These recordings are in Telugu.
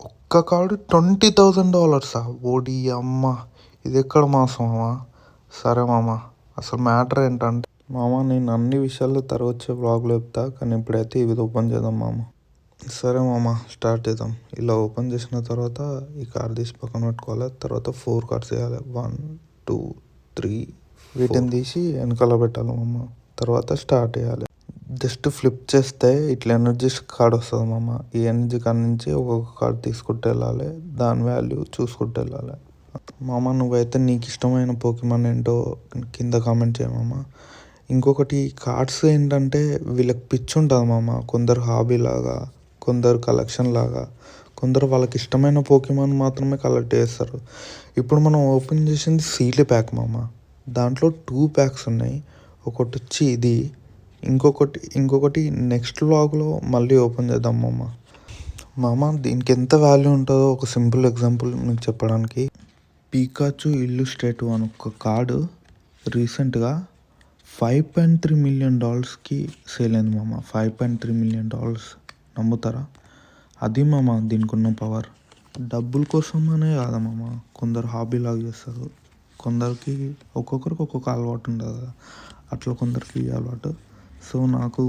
ఒక్క కార్డు $20,000. ఓడి అమ్మ, ఇది ఎక్కడ మాసం మామ. సరే మామ, అసలు మ్యాటర్ ఏంటంటే మామ, నేను అన్ని విషయాలు తర్వాత వచ్చే బ్లాగ్లో చెప్తా, కానీ ఇప్పుడైతే ఇది ఓపెన్ చేద్దాం మామ. సరే మామ, స్టార్ట్ చేద్దాం. ఇలా ఓపెన్ చేసిన తర్వాత ఈ కార్డ్ తీసి పక్కన పెట్టుకోవాలి. తర్వాత 4 కార్డ్స్ వేయాలి. 1 2 3 వీటిని తీసి వెనకాల పెట్టాలి మామ. తర్వాత స్టార్ట్ చేయాలి. జస్ట్ ఫ్లిప్ చేస్తే ఇట్లా ఎనర్జీ కార్డ్ వస్తుంది మామ. ఈ ఎనర్జీ కార్డ్ నుంచి ఒక్కొక్క కార్డ్ తీసుకుంటూ వెళ్ళాలి, దాని వాల్యూ చూసుకుంటూ వెళ్ళాలి. మామ, నువ్వైతే నీకు ఇష్టమైన పోకీమాన్ ఏంటో కింద కామెంట్ చేయ మామ. ఇంకొకటి, కార్డ్స్ ఏంటంటే వీళ్ళకి పిచ్చి ఉంటుంది మామ. కొందరు హాబీ లాగా, కొందరు కలెక్షన్ లాగా, కొందరు వాళ్ళకి ఇష్టమైన పోకీమాన్ మాత్రమే కలెక్ట్ చేస్తారు. ఇప్పుడు మనం ఓపెన్ చేసింది సీల్ ప్యాక్ మామ. దాంట్లో 2 ప్యాక్స్ ఉన్నాయి. ఒకటి వచ్చి ఇది, ఇంకొకటి నెక్స్ట్ వ్లాగ్లో మళ్ళీ ఓపెన్ చేద్దాం మామ. మామ, దీనికి ఎంత వాల్యూ ఉంటుందో ఒక సింపుల్ ఎగ్జాంపుల్ మీకు చెప్పడానికి, పికాచు ఇల్లుస్ట్రేటివ్ అని ఒక కార్డు రీసెంట్గా $5.3 million సేల్ అయింది మామ. $5.3 million, నమ్ముతారా? అది మామ దీనికి ఉన్న పవర్. డబ్బుల కోసం అనే కాదా మామ, కొందరు హాబీ లాగా చేస్తారు. కొందరికి ఒక్కొక్కరికి ఒక్కొక్క అలవాటు ఉంటుంది కదా, అట్లా కొందరికి అలవాటు. సో నాకు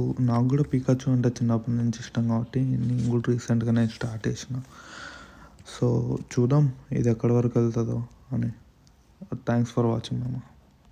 కూడా పికాచు అంటే చిన్నప్పటి నుంచి ఇష్టం కాబట్టి నేను కూడా రీసెంట్గానే స్టార్ట్ చేసిన. సో చూద్దాం ఇది ఎక్కడి వరకు వెళ్తుందో అని. థ్యాంక్స్ ఫర్ వాచింగ్ మామ.